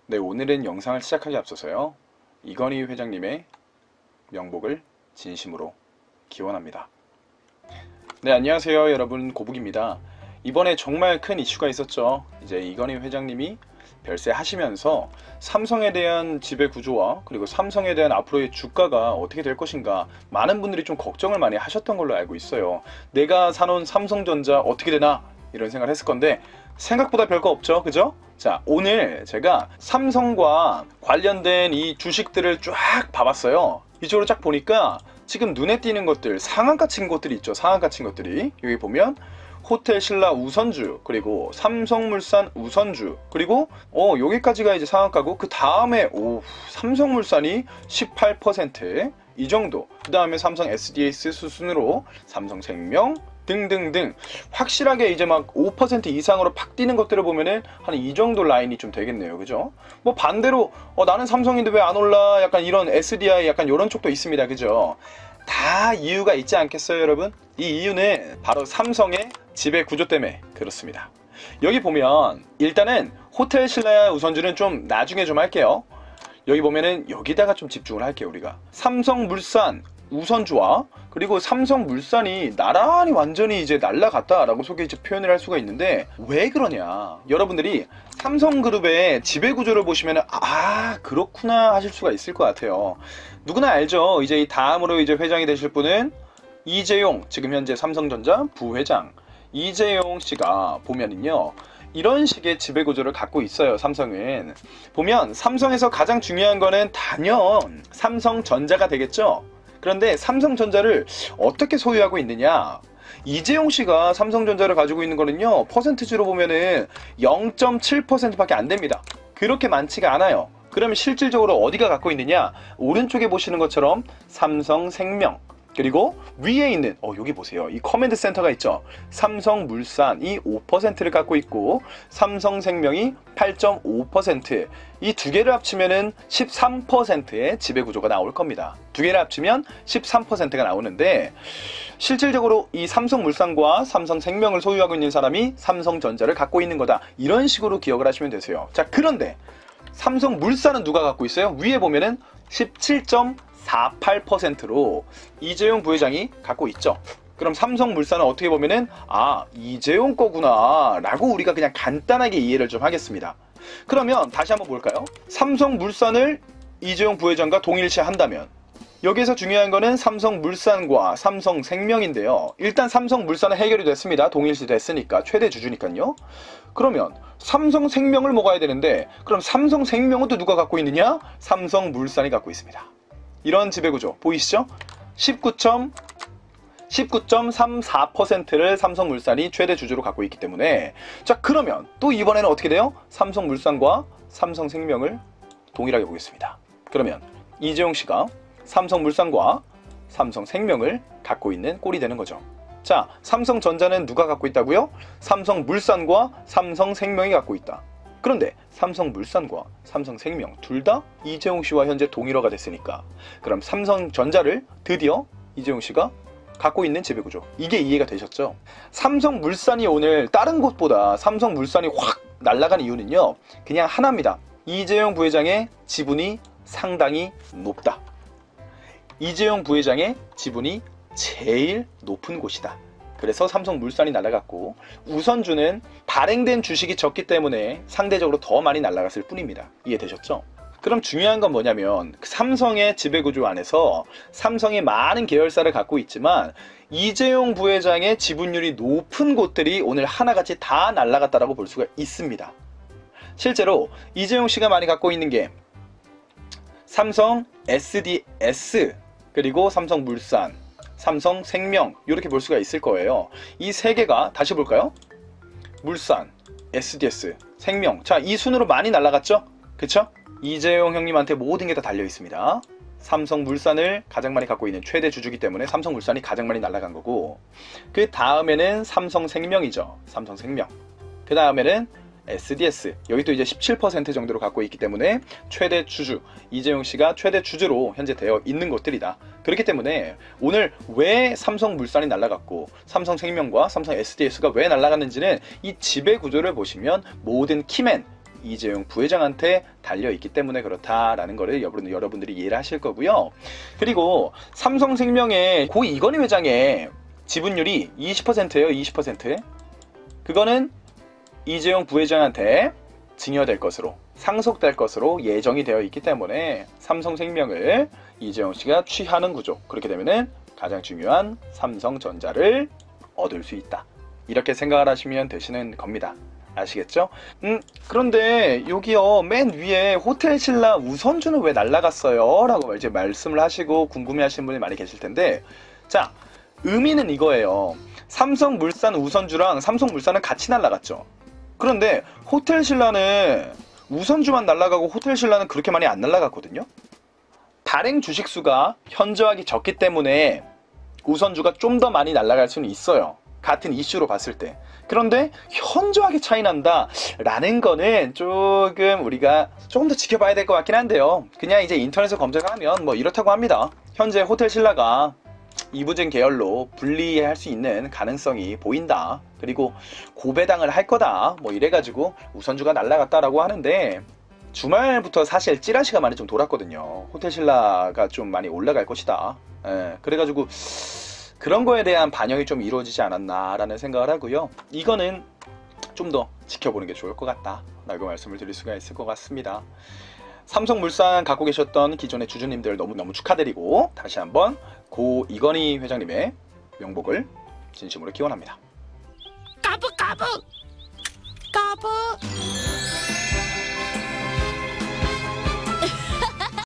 네, 오늘은 영상을 시작하기 앞서서요. 이건희 회장님의 명복을 진심으로 기원합니다. 네, 안녕하세요 여러분, 고북입니다. 이번에 정말 큰 이슈가 있었죠. 이제 이건희 회장님이 별세하시면서 삼성에 대한 지배구조와 그리고 삼성에 대한 앞으로의 주가가 어떻게 될 것인가, 많은 분들이 좀 걱정을 많이 하셨던 걸로 알고 있어요. 내가 사놓은 삼성전자 어떻게 되나 이런 생각을 했을 건데 생각보다 별거 없죠, 그죠? 자, 오늘 제가 삼성과 관련된 이 주식들을 쫙 봐봤어요. 이쪽으로 쫙 보니까 지금 눈에 띄는 것들, 상한가 친 것들이 있죠. 상한가 친 것들이 여기 보면 호텔신라 우선주, 그리고 삼성물산 우선주, 그리고 여기까지가 이제 상한가고, 그 다음에 삼성물산이 18%, 이 정도. 그 다음에 삼성 SDS 수순으로 삼성생명 등등등 확실하게 이제 막 5% 이상으로 팍 뛰는 것들을 보면은 한 이 정도 라인이 좀 되겠네요, 그죠? 뭐 반대로 나는 삼성인데 왜 안 올라, 약간 이런 SDI 약간 이런 쪽도 있습니다, 그죠? 다 이유가 있지 않겠어요, 여러분? 이 이유는 바로 삼성의 지배 구조 때문에 그렇습니다. 여기 보면 일단은 호텔신라 우선주는 좀 나중에 좀 할게요. 여기 보면은 여기다가 좀 집중을 할게요. 우리가 삼성물산 우선주와 그리고 삼성물산이 나란히 완전히 이제 날라갔다라고 이제 표현을 할 수가 있는데, 왜 그러냐, 여러분들이 삼성그룹의 지배구조를 보시면 그렇구나 하실 수가 있을 것 같아요. 누구나 알죠. 이제 이 다음으로 이제 회장이 되실 분은 이재용, 지금 현재 삼성전자 부회장 이재용 씨가 보면은요, 이런 식의 지배구조를 갖고 있어요. 삼성은 보면 삼성에서 가장 중요한 거는 단연 삼성전자가 되겠죠. 그런데 삼성전자를 어떻게 소유하고 있느냐, 이재용 씨가 삼성전자를 가지고 있는 거는요, 퍼센트지로 보면은 0.7% 밖에 안 됩니다. 그렇게 많지가 않아요. 그러면 실질적으로 어디가 갖고 있느냐, 오른쪽에 보시는 것처럼 삼성생명, 그리고 위에 있는 여기 보세요, 이 커맨드 센터가 있죠. 삼성물산이 5%를 갖고 있고 삼성생명이 8.5%, 이 두 개를 합치면은 13%의 지배구조가 나올 겁니다. 두 개를 합치면 13%가 나오는데, 실질적으로 이 삼성물산과 삼성생명을 소유하고 있는 사람이 삼성전자를 갖고 있는 거다, 이런 식으로 기억을 하시면 되세요. 자, 그런데 삼성물산은 누가 갖고 있어요? 위에 보면은 17.48%로 이재용 부회장이 갖고 있죠. 그럼 삼성물산은 어떻게 보면은 이재용 거구나 라고 우리가 그냥 간단하게 이해를 좀 하겠습니다. 그러면 다시 한번 볼까요? 삼성물산을 이재용 부회장과 동일시 한다면 여기에서 중요한 거는 삼성물산과 삼성생명인데요. 일단 삼성물산은 해결이 됐습니다. 동일시 됐으니까, 최대 주주니까요. 그러면 삼성생명을 먹어야 되는데, 그럼 삼성생명은 또 누가 갖고 있느냐? 삼성물산이 갖고 있습니다. 이런 지배구조 보이시죠? 19.34%를 삼성물산이 최대 주주로 갖고 있기 때문에, 자, 그러면 또 이번에는 어떻게 돼요? 삼성물산과 삼성생명을 동일하게 보겠습니다. 그러면 이재용 씨가 삼성물산과 삼성생명을 갖고 있는 꼴이 되는 거죠. 자, 삼성전자는 누가 갖고 있다고요? 삼성물산과 삼성생명이 갖고 있다. 그런데 삼성물산과 삼성생명 둘 다 이재용 씨와 현재 동일화가 됐으니까, 그럼 삼성전자를 드디어 이재용 씨가 갖고 있는 지배구조, 이게 이해가 되셨죠? 삼성물산이 오늘 다른 곳보다 삼성물산이 확 날아간 이유는요, 그냥 하나입니다. 이재용 부회장의 지분이 상당히 높다. 이재용 부회장의 지분이 제일 높은 곳이다. 그래서 삼성물산이 날아갔고, 우선주는 발행된 주식이 적기 때문에 상대적으로 더 많이 날아갔을 뿐입니다. 이해되셨죠? 그럼 중요한 건 뭐냐면, 삼성의 지배구조 안에서 삼성이 많은 계열사를 갖고 있지만 이재용 부회장의 지분율이 높은 곳들이 오늘 하나같이 다 날아갔다라고 볼 수가 있습니다. 실제로 이재용 씨가 많이 갖고 있는 게 삼성 SDS, 그리고 삼성물산, 삼성생명, 이렇게 볼 수가 있을 거예요. 이 세 개가 다시 볼까요? 물산, SDS, 생명. 자, 이 순으로 많이 날아갔죠? 그쵸? 이재용 형님한테 모든 게 다 달려 있습니다. 삼성물산을 가장 많이 갖고 있는 최대 주주기 때문에 삼성물산이 가장 많이 날아간 거고, 그 다음에는 삼성생명이죠. 삼성생명. 그 다음에는 SDS, 여기 또 이제 17% 정도로 갖고 있기 때문에 최대 주주, 이재용 씨가 최대 주주로 현재 되어 있는 것들이다. 그렇기 때문에 오늘 왜 삼성물산이 날아갔고 삼성생명과 삼성 SDS가 왜 날아갔는지는 이 지배 구조를 보시면 모든 키맨, 이재용 부회장한테 달려있기 때문에 그렇다라는 거를 여러분들이 이해를 하실 거고요. 그리고 삼성생명의 고 이건희 회장의 지분율이 20%예요. 20%. 그거는 이재용 부회장한테 증여될 것으로, 상속될 것으로 예정이 되어 있기 때문에 삼성생명을 이재용 씨가 취하는 구조, 그렇게 되면은 가장 중요한 삼성전자를 얻을 수 있다, 이렇게 생각을 하시면 되시는 겁니다. 아시겠죠? 그런데 여기요 맨 위에 호텔신라 우선주는 왜 날라갔어요? 라고 이제 말씀을 하시고 궁금해 하시는 분이 많이 계실 텐데, 자, 의미는 이거예요. 삼성물산 우선주랑 삼성물산은 같이 날라갔죠. 그런데 호텔신라는 우선주만 날라가고 호텔신라는 그렇게 많이 안 날라갔거든요. 발행 주식수가 현저하게 적기 때문에 우선주가 좀 더 많이 날아갈 수는 있어요. 같은 이슈로 봤을 때. 그런데 현저하게 차이 난다 라는 거는 조금 우리가 조금 더 지켜봐야 될 것 같긴 한데요. 그냥 이제 인터넷에 검색하면 뭐 이렇다고 합니다. 현재 호텔신라가 이부진 계열로 분리할 수 있는 가능성이 보인다. 그리고 고배당을 할 거다. 뭐 이래가지고 우선주가 날아갔다라고 하는데, 주말부터 사실 찌라시가 많이 좀 돌았거든요. 호텔신라가 좀 많이 올라갈 것이다. 그래가지고 그런 거에 대한 반영이 좀 이루어지지 않았나라는 생각을 하고요. 이거는 좀 더 지켜보는 게 좋을 것 같다 라고 말씀을 드릴 수가 있을 것 같습니다. 삼성물산 갖고 계셨던 기존의 주주님들 너무너무 축하드리고, 다시 한번 고 이건희 회장님의 명복을 진심으로 기원합니다. 까부 까부 까부.